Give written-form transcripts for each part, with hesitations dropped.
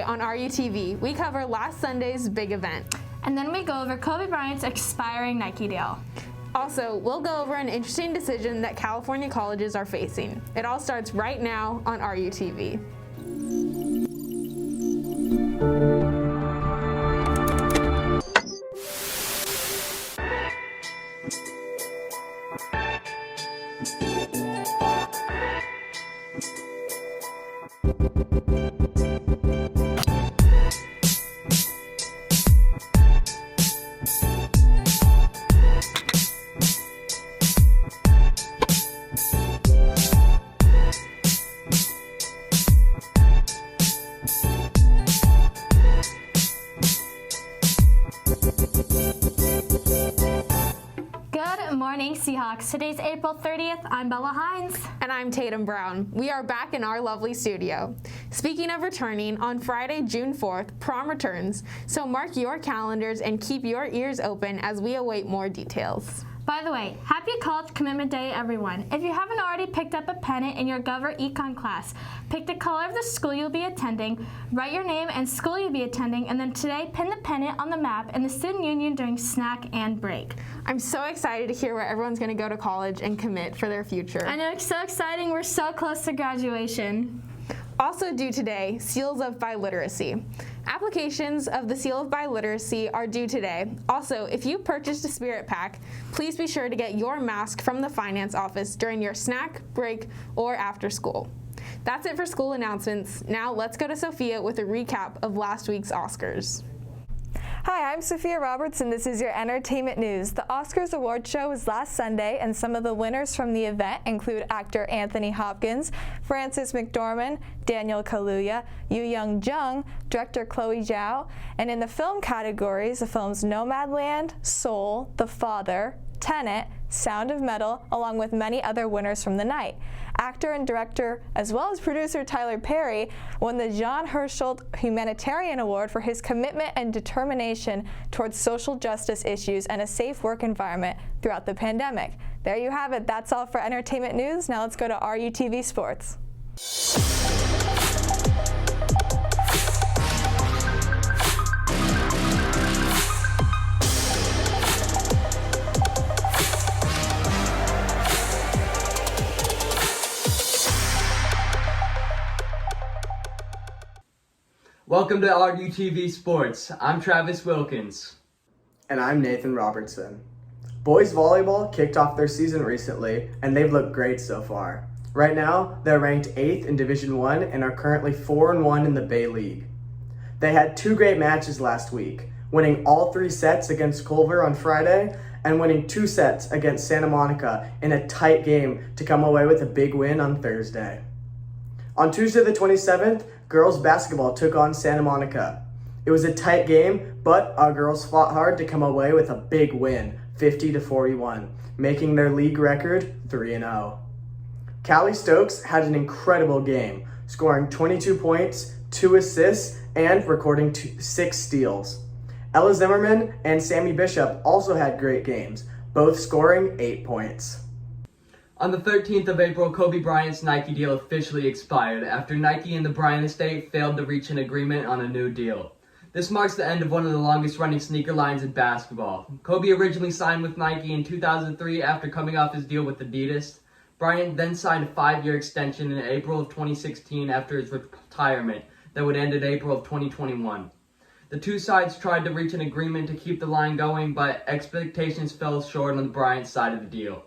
on RUTV, we cover last Sunday's big event. And then we go over Kobe Bryant's expiring Nike deal. Also, we'll go over an interesting decision that California colleges are facing. It all starts right now on RUTV. Good morning, Seahawks. Today's April 30th. I'm Bella Hines. And I'm Tatum Brown. We are back in our lovely studio. Speaking of returning, on Friday, June 4th, prom returns. So mark your calendars and keep your ears open as we await more details. By the way, happy College Commitment Day, everyone. If you haven't already picked up a pennant in your Gov or Econ class, pick the color of the school you'll be attending, write your name and school you'll be attending, and then today pin the pennant on the map in the student union during snack and break. I'm so excited to hear where everyone's going to go to college and commit for their future. I know, it's so exciting. We're so close to graduation. Also due today, Seals of Biliteracy. Applications of the Seal of Biliteracy are due today. Also, if you purchased a Spirit Pack, please be sure to get your mask from the finance office during your snack, break, or after school. That's it for school announcements. Now let's go to Sophia with a recap of last week's Oscars. Hi, I'm Sofi Roberts, and this is your entertainment news. The Oscars award show was last Sunday, and some of the winners from the event include actor Anthony Hopkins, Frances McDormand, Daniel Kaluuya, Yu Young Jung, director Chloe Zhao, and in the film categories, the films Nomadland, Soul, The Father, Tenet, Sound of Metal, along with many other winners from the night. Actor and director, as well as producer Tyler Perry, won the John Herschel Humanitarian Award for his commitment and determination towards social justice issues and a safe work environment throughout the pandemic. There you have it. That's all for entertainment news. Now let's go to RUTV Sports. Welcome to RUTV Sports. I'm Travis Wilkins. And I'm Nathan Robertson. Boys volleyball kicked off their season recently, and they've looked great so far. Right now, they're ranked 8th in Division I and are currently 4-1 in the Bay League. They had 2 great matches last week, winning all 3 sets against Culver on Friday and winning 2 sets against Santa Monica in a tight game to come away with a big win on Thursday. On Tuesday the 27th, girls basketball took on Santa Monica. It was a tight game, but our girls fought hard to come away with a big win, 50-41, making their league record 3-0. Callie Stokes had an incredible game, scoring 22 points, 2 assists, and recording 6 steals. Ella Zimmerman and Sammy Bishop also had great games, both scoring 8 points. On the 13th of April, Kobe Bryant's Nike deal officially expired after Nike and the Bryant estate failed to reach an agreement on a new deal. This marks the end of one of the longest-running sneaker lines in basketball. Kobe originally signed with Nike in 2003 after coming off his deal with Adidas. Bryant then signed a 5-year extension in April of 2016 after his retirement that would end in April of 2021. The two sides tried to reach an agreement to keep the line going, but expectations fell short on the Bryant side of the deal.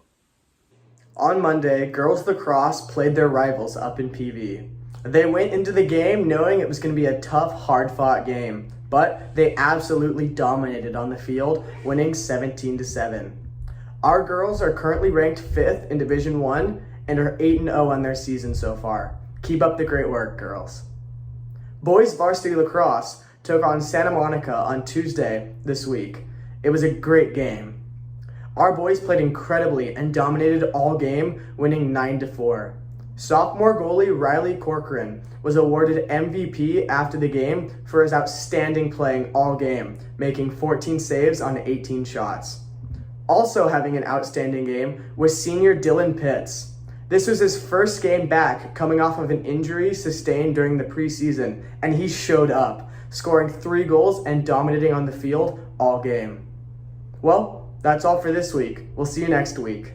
On Monday, girls lacrosse played their rivals up in PV. They went into the game knowing it was going to be a tough, hard-fought game, but they absolutely dominated on the field, winning 17-7. Our girls are currently ranked 5th in Division I and are 8-0 on their season so far. Keep up the great work, girls. Boys varsity lacrosse took on Santa Monica on Tuesday this week. It was a great game. Our boys played incredibly and dominated all game, winning 9-4. Sophomore goalie Riley Corcoran was awarded MVP after the game for his outstanding playing all game, making 14 saves on 18 shots. Also having an outstanding game was senior Dylan Pitts. This was his first game back coming off of an injury sustained during the preseason, and he showed up, scoring 3 goals and dominating on the field all game. Well, that's all for this week. We'll see you next week.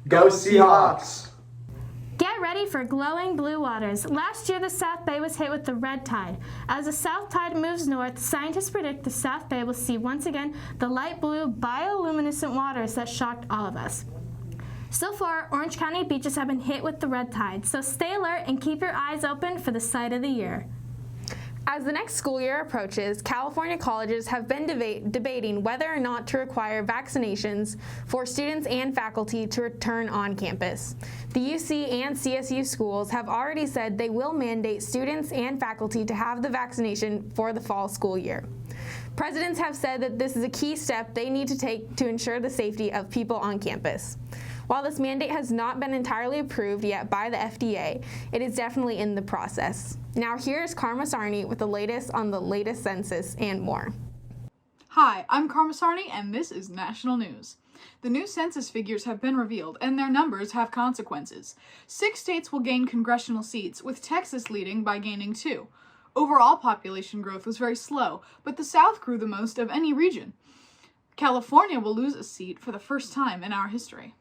Go Seahawks! Get ready for glowing blue waters. Last year, the South Bay was hit with the red tide. As the South Tide moves north, scientists predict the South Bay will see once again the light blue bioluminescent waters that shocked all of us. So far, Orange County beaches have been hit with the red tide, so stay alert and keep your eyes open for the sight of the year. As the next school year approaches, California colleges have been debating whether or not to require vaccinations for students and faculty to return on campus. The UC and CSU schools have already said they will mandate students and faculty to have the vaccination for the fall school year. Presidents have said that this is a key step they need to take to ensure the safety of people on campus. While this mandate has not been entirely approved yet by the FDA, it is definitely in the process. Now here's Karma Sarni with the latest on the latest census and more. Hi, I'm Karma Sarni, and this is national news. The new census figures have been revealed, and their numbers have consequences. 6 states will gain congressional seats, with Texas leading by gaining 2. Overall population growth was very slow, but the South grew the most of any region. California will lose a seat for the first time in our history.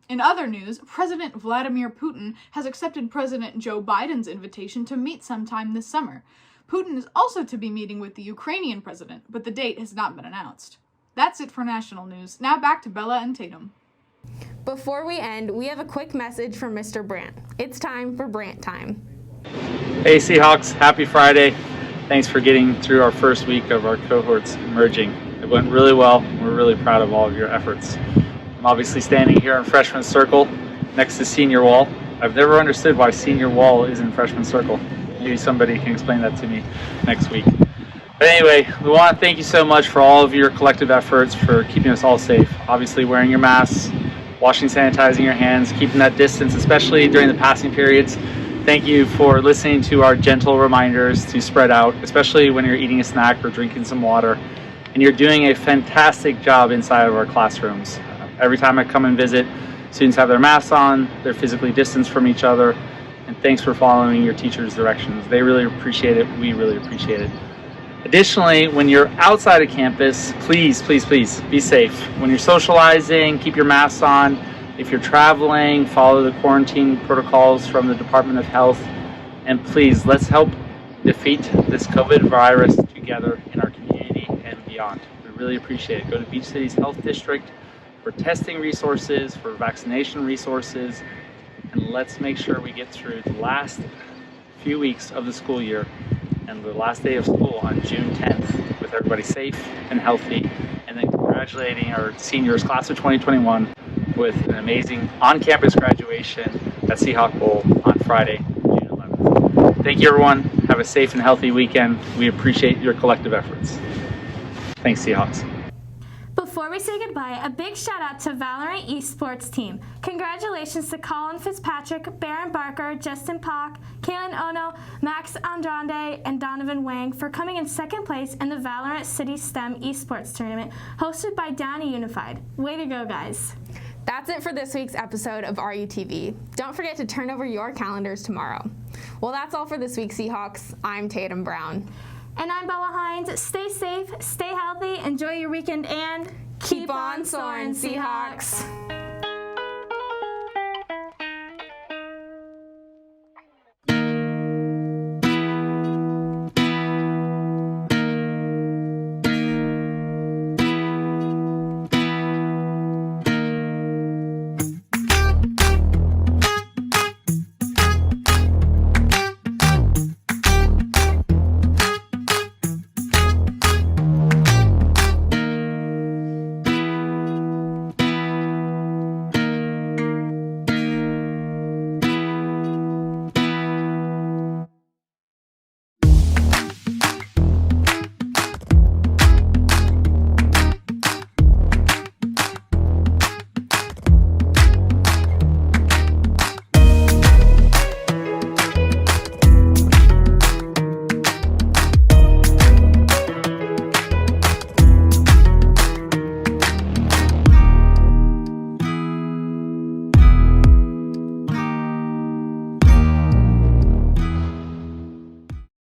In other news, President Vladimir Putin has accepted President Joe Biden's invitation to meet sometime this summer. Putin is also to be meeting with the Ukrainian president, but the date has not been announced. That's it for national news. Now back to Bella and Tatum. Before we end, we have a quick message from Mr. Brant. It's time for Brant Time. Hey Seahawks, happy Friday. Thanks for getting through our first week of our cohorts merging. It went really well. We're really proud of all of your efforts. I'm obviously standing here in freshman circle next to senior wall. I've never understood why senior wall is in freshman circle. Maybe somebody can explain that to me next week. But anyway, we want to thank you so much for all of your collective efforts for keeping us all safe. Obviously wearing your masks, washing, sanitizing your hands, keeping that distance, especially during the passing periods. Thank you for listening to our gentle reminders to spread out, especially when you're eating a snack or drinking some water. And you're doing a fantastic job inside of our classrooms. Every time I come and visit, students have their masks on, they're physically distanced from each other, and thanks for following your teachers' directions. They really appreciate it, we really appreciate it. Additionally, when you're outside of campus, please, please, please be safe. When you're socializing, keep your masks on. If you're traveling, follow the quarantine protocols from the Department of Health. And please, let's help defeat this COVID virus together in our community and beyond. We really appreciate it. Go to Beach City's Health District for testing resources, for vaccination resources, and let's make sure we get through the last few weeks of the school year and the last day of school on June 10th with everybody safe and healthy, and then congratulating our seniors, class of 2021, with an amazing on-campus graduation at Seahawk Bowl on Friday, June 11th. Thank you, everyone. Have a safe and healthy weekend. We appreciate your collective efforts. Thanks, Seahawks. Before we say goodbye, a big shout out to Valorant Esports team. Congratulations to Colin Fitzpatrick, Baron Barker, Justin Pock, Kaylin Ono, Max Andrade, and Donovan Wang for coming in second place in the Valorant City STEM Esports tournament hosted by Downey Unified. Way to go, guys. That's it for this week's episode of RUTV. Don't forget to turn over your calendars tomorrow. Well, that's all for this week, Seahawks. I'm Tatum Brown. And I'm Bella Hines. Stay safe, stay healthy, enjoy your weekend, and Keep on soaring, Seahawks.